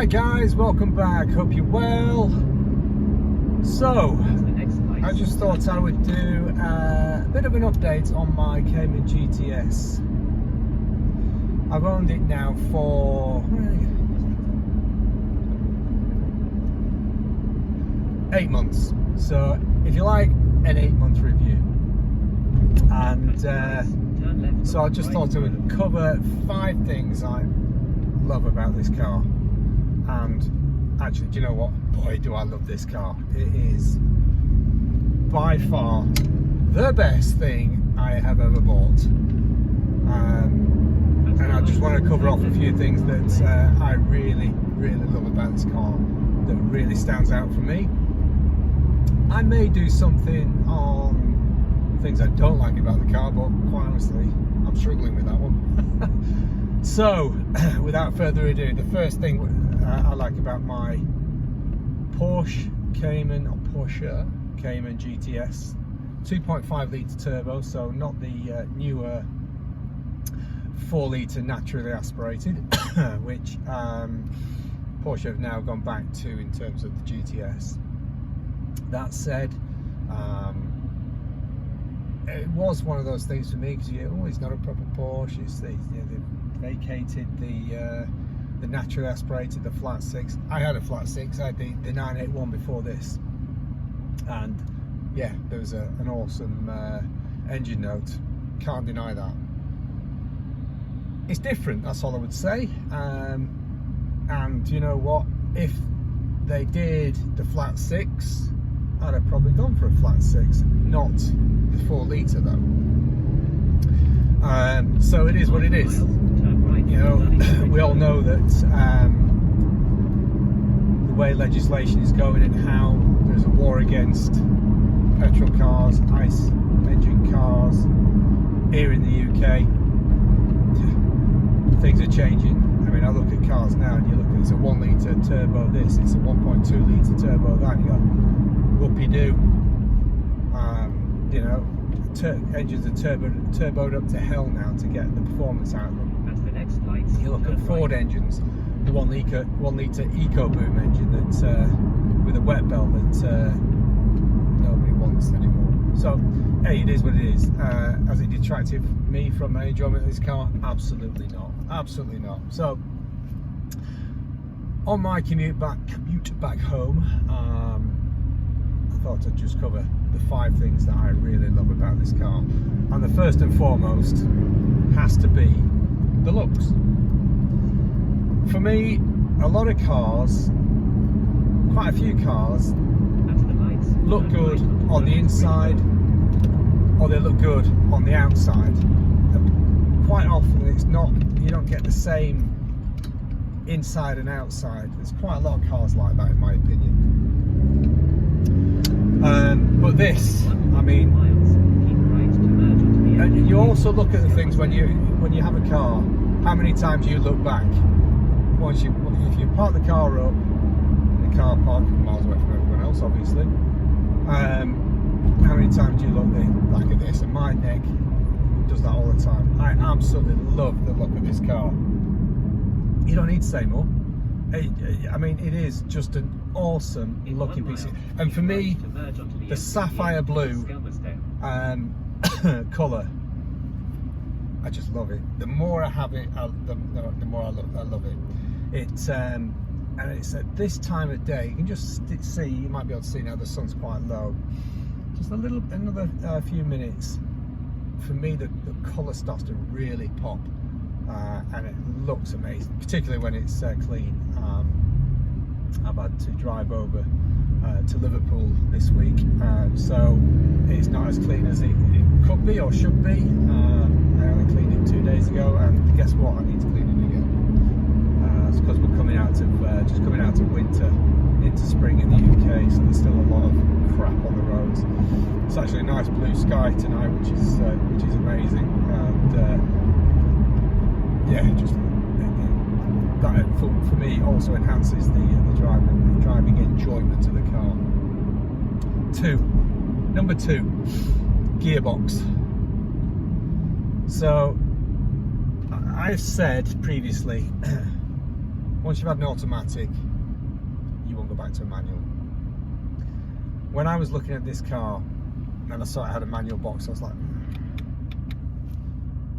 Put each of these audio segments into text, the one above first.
Hi guys, welcome back, hope you're well. So, I just thought I would do a bit of an update on my Cayman GTS. I've owned it now for 8 months, so if you like an 8-month review. And so I just thought I would cover 5 things I love about this car. And actually, do you know what? Boy, do I love this car. It is by far the best thing I have ever bought. And I just want to cover off a few things that I really love about this car that really stands out for me. I may do something on things I don't like about the car, but quite honestly, I'm struggling with that one. So, without further ado, the first thing I like about my Porsche Cayman GTS, 2.5 litre turbo, so not the newer 4 litre naturally aspirated, which Porsche have now gone back to in terms of the GTS. That said, it was one of those things for me because it's not a proper Porsche. They've vacated the naturally aspirated, the flat 6. I had a flat 6. I had the 981 before this, and yeah, there was an awesome engine note. Can't deny that. It's different. That's all I would say. And you know what? If they did the flat 6, I'd have probably gone for a flat 6, not the 4 litre though. So it is what it is. You know, we all know that the way legislation is going and how there's a war against petrol cars, ICE engine cars here in the UK. Things are changing. I mean, I look at cars now and you look at it's a 1 litre turbo this, it's a 1.2 litre turbo that, and you go, whoopie-doo. You know, engines are turboed up to hell now to get the performance out of them. That's the next light. You look at Ford engines, the 1 litre EcoBoom engine that with a wet belt that nobody wants anymore. So, hey, it is what it is. Has it detracted me from my enjoyment of this car? Absolutely not. Absolutely not. So, on my commute back home, I thought I'd just cover the 5 things that I really love about this car. And the first and foremost has to be the looks. For me, a lot of cars, quite a few cars, look good on the inside or they look good on the outside. And quite often it's not, you don't get the same inside and outside. There's quite a lot of cars like that in my opinion. But this, I mean, and you also look at the things when you have a car, how many times you look back. If you park the car up in a car park miles away from everyone else, obviously, how many times do you look back at this? And my neck does that all the time. I absolutely love the look of this car. You don't need to say more. I mean, it is just an awesome looking piece. And for me, the sapphire blue colour, I just love it. The more I have it, the more I love it. It's and it's at this time of day. You can just see. You might be able to see now. The sun's quite low. Just another few minutes. For me, the colour starts to really pop, and it looks amazing, particularly when it's clean. I've had to drive over to Liverpool this week, so it's not as clean as it could be or should be. I only cleaned it 2 days ago, and guess what? I need to clean it again. It's because we're coming out of just coming out of winter into spring in the UK, so there's still a lot of crap on the roads. It's actually a nice blue sky tonight, which is amazing, and yeah, just that for me also enhances the driving enjoyment of the car. Number two, gearbox. So I've said previously Once you've had an automatic, you won't go back to a manual. When I was looking at this car and I saw it had a manual box, I was like,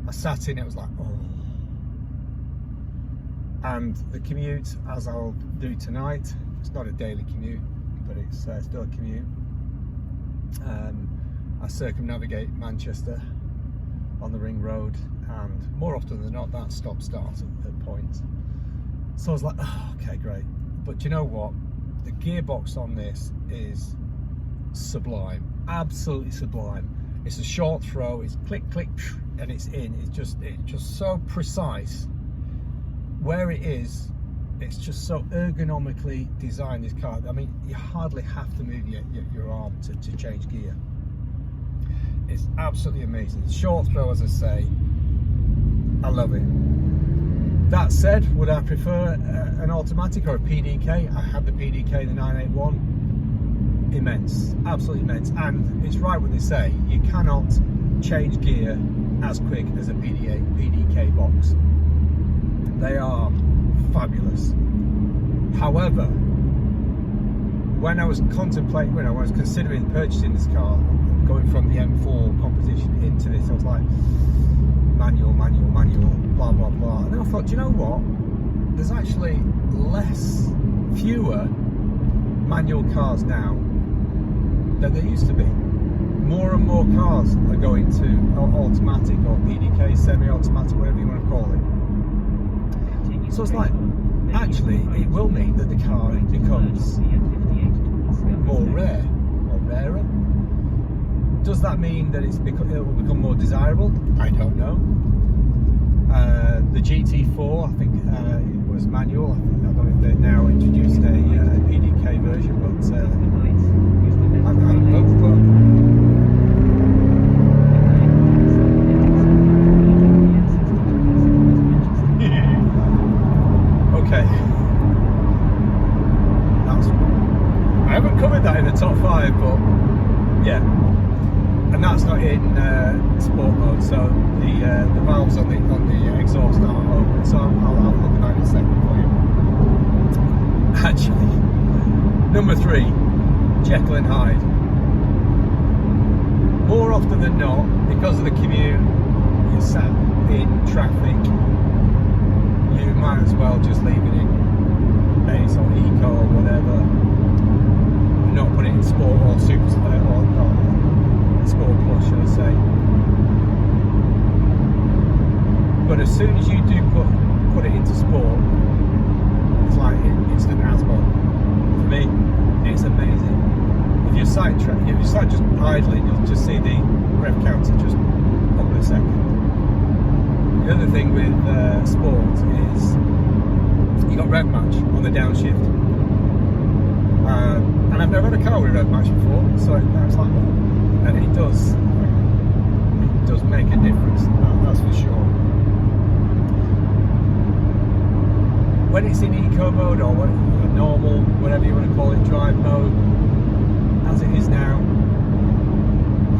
I sat in it, I was like, oh. And the commute, as I'll do tonight, it's not a daily commute, but it's still a commute. I circumnavigate Manchester on the ring road, and more often than not that stop-start at points. So I was like, oh, okay, great. But do you know what? The gearbox on this is sublime, absolutely sublime. It's a short throw, it's click, click, and it's in. It's just so precise. Where it is, it's just so ergonomically designed, this car. I mean, you hardly have to move your arm to change gear. It's absolutely amazing. Short throw, as I say, I love it. That said, would I prefer an automatic or a PDK? I had the PDK, the 981. Immense, absolutely immense. And it's right what they say, you cannot change gear as quick as a PDK box. They are fabulous. However, when I was contemplating, when I was considering purchasing this car, going from the M4 composition into this, I was like, manual, blah, blah, blah. And then I thought, do you know what? There's actually fewer manual cars now than there used to be. More and more cars are going to automatic or PDK, semi-automatic, whatever you want to call it. So it's like, actually, it will mean that the car becomes more rare or rarer. Does that mean that it will become more desirable? I don't know. The GT4, I think it was manual. I don't know if they've now introduced a PDK version, but I don't know. Okay. I haven't covered that in the top 5, but yeah. And that's not in sport mode, so the valves on the exhaust aren't open, so I'll have a look at that in a second for you. Actually, number 3, Jekyll and Hyde. More often than not, because of the commute, you're sat in traffic, you might as well just leave it in base or eco or whatever, and not put it in sport or super or sport plus, should I say. But as soon as you do put it into sport, it's like instant asthma. For me, it's amazing. If you're sat just idling, you'll just see the rev counter just over a second. The other thing with sport is you got rev match on the downshift, and I've never had a car with rev match before, so it's like, and it does make a difference, that's for sure. When it's in eco mode or normal, whatever you want to call it, drive mode, as it is now,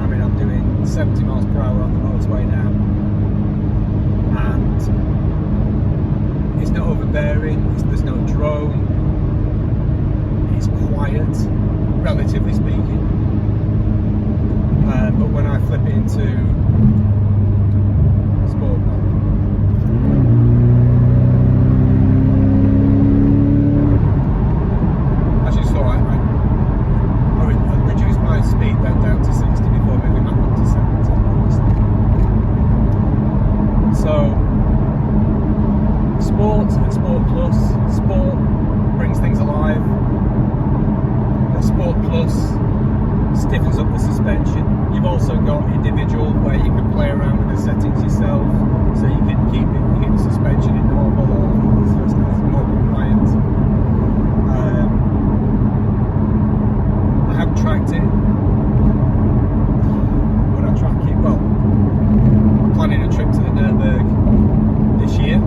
I mean, I'm doing 70 miles per hour on the motorway now, and it's not overbearing, there's no drone, it's quiet, relatively speaking. But when I flip it into sport mode, as you saw, I reduced my speed then down to 60 before moving back up to 70. So, Sport and Sport Plus. Sport brings things alive. Sport Plus stiffens up the suspension. You've also got individual where you can play around with the settings yourself, so you can keep the suspension in normal or more compliant. I haven't tracked it. Would I track it? Well, I'm planning a trip to the Nürburg this year.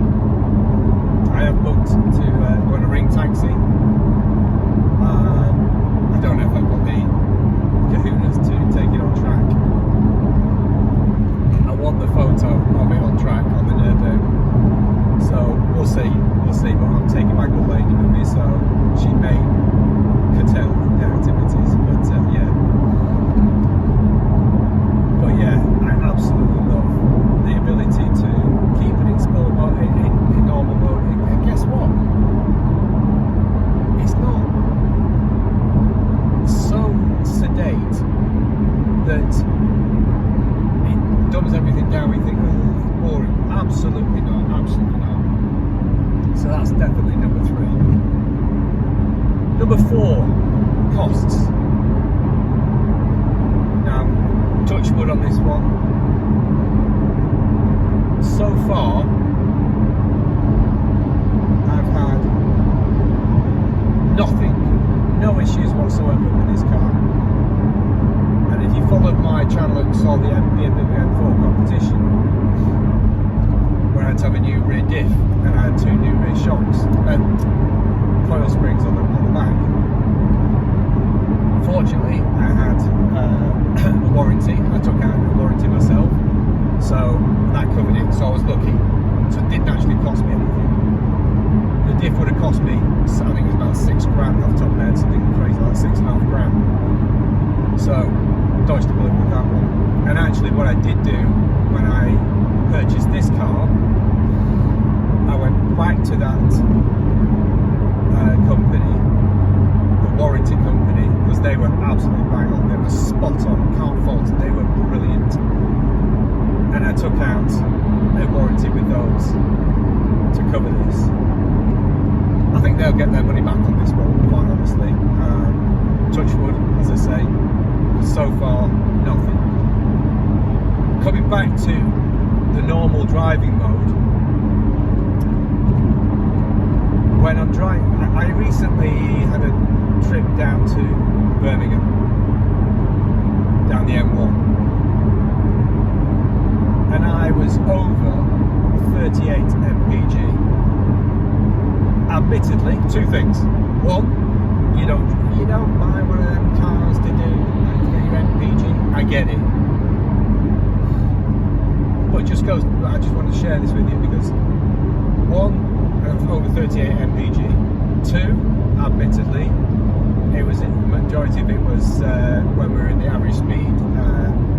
I have booked to go on a ring taxi. I don't know if I've got the kahunas to take it on track. I want the photo of it on track on the Nürburg. So Number 4, costs. Now, touch wood on this one. So far, I've had no issues whatsoever with this car. And if you followed my channel and saw the BMW M4 competition, where I had to have a new rear diff and I had 2 new rear shocks and coil springs on the back. Fortunately, I had a warranty. I took out a warranty myself, so that covered it. So I was lucky. So it didn't actually cost me anything. The diff would have cost me, I think it was about 6 grand off the top of my head, something crazy like 6.5 grand. So dodged the bullet with that one. And actually, what I did do when I purchased this car, I went back to that company, the warranty company, because they were absolutely bang on. They were spot on, can't fault it. They were brilliant. And I took out a warranty with those to cover this. I think they'll get their money back on this one, quite honestly. Touch wood, as I say. So far, nothing. Coming back to the normal driving mode, when I'm driving, I recently had a trip down to Birmingham, down the M1, and I was over 38 mpg. Admittedly, 2 things. One, you don't buy one of them cars to do your mpg. I get it, but it just goes. I just want to share this with you because 1, over 38 mpg. 2, admittedly, it was the majority of it was when we were in the average speed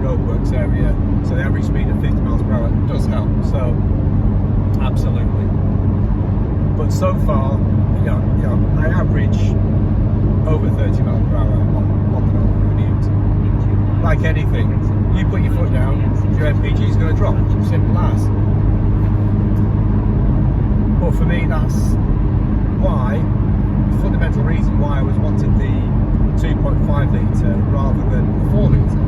roadworks area. So the average speed of 50 miles per hour does help. So absolutely. But so far, I average over 30 miles per hour on the commute. Like anything, you put your foot down, your MPG is going to drop. Simple as. But for me, that's why, fundamental reason why I was wanting the 2.5 litre rather than the 4 litre.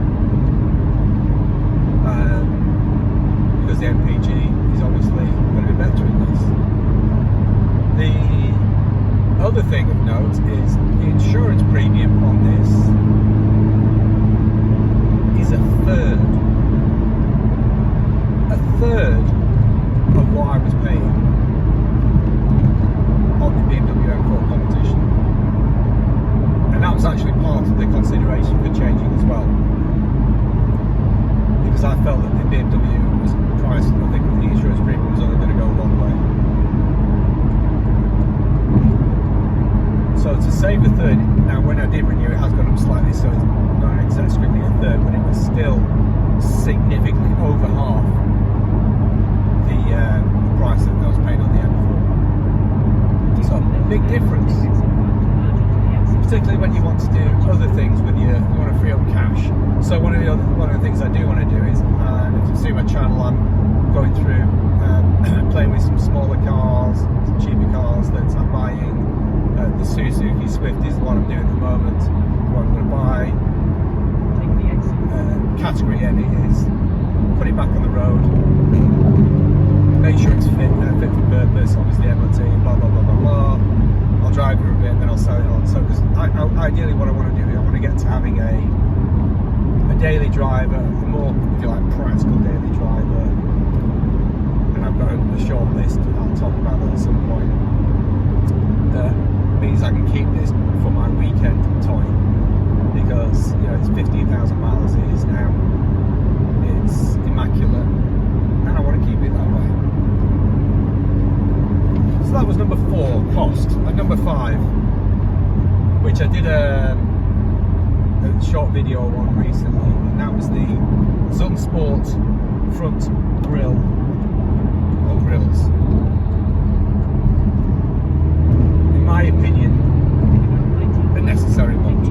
Because the MPG is obviously going to be better in this. The other thing of note is the insurance premium on this is a third of what I was paying on the BMW M4 competition. And that was actually part of the consideration for changing as well. Because I felt that the BMW was priced, I think the insurance premium was only going to go one way. So to save a third, now when I did renew it has gone up slightly, so it's not exactly strictly a third, but it was still significantly over half the price that I was paying on the M4. So big difference, particularly when you want to do other things with you want to free up cash. So one of the things I do want to do is, if you see my channel, I'm going through playing with some smaller cars, some cheaper cars that I'm buying. The Suzuki Swift is the one I'm doing at the moment. What I'm going to buy, category N it is, put it back on the road, make sure it's fit for purpose, obviously MOT, blah blah blah blah blah. I'll drive it a bit and then I'll sell it on. So, because ideally what I want to do is I want to get to having a daily driver, a more, if you like, practical daily driver. And I've got a short list, I'll talk about that at some point. That means I can keep this for my weekend toy, because it's 15,000 miles as it is now. It's immaculate, and I want to keep it that way. So that was number 4, cost. And number 5, which I did a short video on recently, and that was the Sunsport front grille or grills. In my opinion, a necessary want.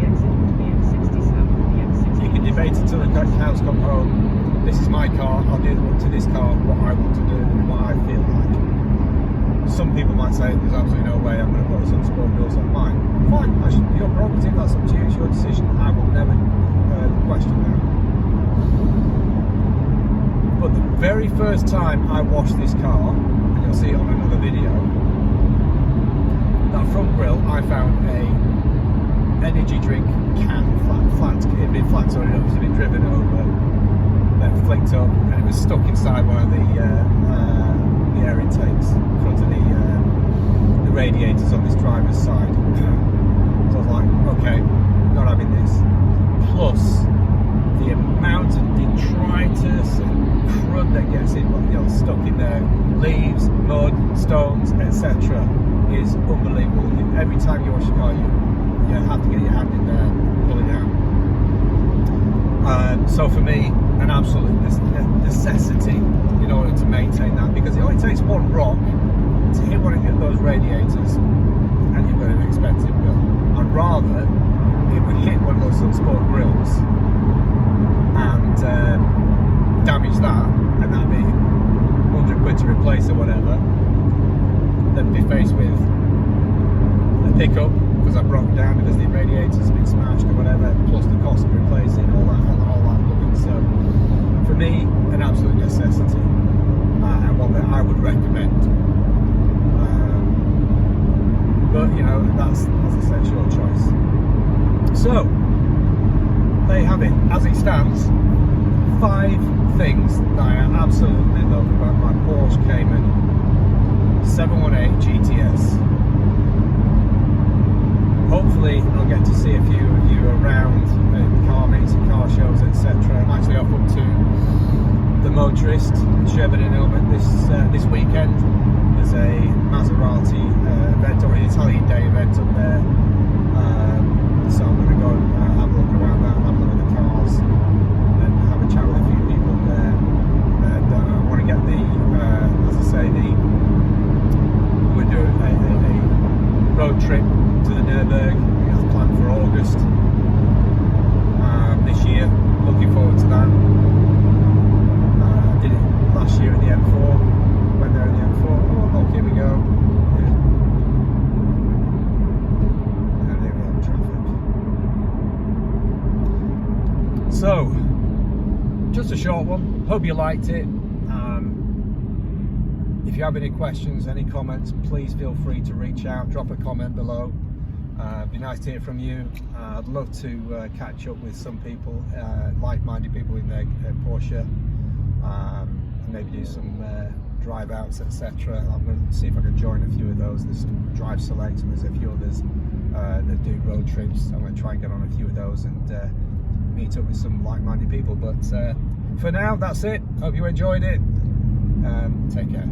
You can debate until the cows come home. This is my car, I'll do to this car what I want to do and what I feel like. Some people might say there's absolutely no way I'm going to put some sport grills on mine. Fine, prerogative, that's up to you, it's your decision. I will never question that. But the very first time I washed this car, and you'll see it on another video, that front grille, I found a energy drink can flat, it had been flat, so it had been driven over, then flicked up, and it was stuck inside one of the air intakes in front of the radiators on this driver's side. So I was like, okay, not having this. Plus the amount of detritus and crud that gets in, stuck in there, leaves, mud, stones, etc., is unbelievable. Every time you wash your car, you have to get your hand in there and pull it out. So for me, an absolute necessity in order to maintain that, because it only takes one rock to hit one of those radiators and you've got an expensive bill. I'd rather it would hit one of those sport grills and damage that, and that'd be 100 quid to replace or whatever, than be faced with a pickup because I broke down because the radiators have been smashed or whatever, plus the cost of replacing all that plumbing. So for me, an absolute necessity, and one that I would recommend. But that's, as I said, your choice. So there you have it. As it stands, 5 things that I absolutely love about my Porsche Cayman 718 GTS. Hopefully I'll get to see a few of you around car meets and car shows, etc. I'm actually off up to the Motorist in Sherburne this weekend. There's a Maserati event, or an Italian Day event up there. So I'm going to go and have a look around that and have a look at the cars and have a chat with a few people there. And I want to get the, as I say, we're doing a road trip to the Nürburgring. That's planned for August this year. Looking forward to that. I did it last year in the M4. Went there in the M4. Oh look, here we go. And here we have traffic. So, just a short one. Hope you liked it. If you have any questions, any comments, please feel free to reach out, drop a comment below. It'd be nice to hear from you. I'd love to catch up with some people, like-minded people in their Porsche, and maybe do some drive outs, etc. I'm going to see if I can join a few of those. There's Drive Select and there's a few others that do road trips. I'm going to try and get on a few of those and meet up with some like-minded people. But for now, that's it. Hope you enjoyed it. Take care.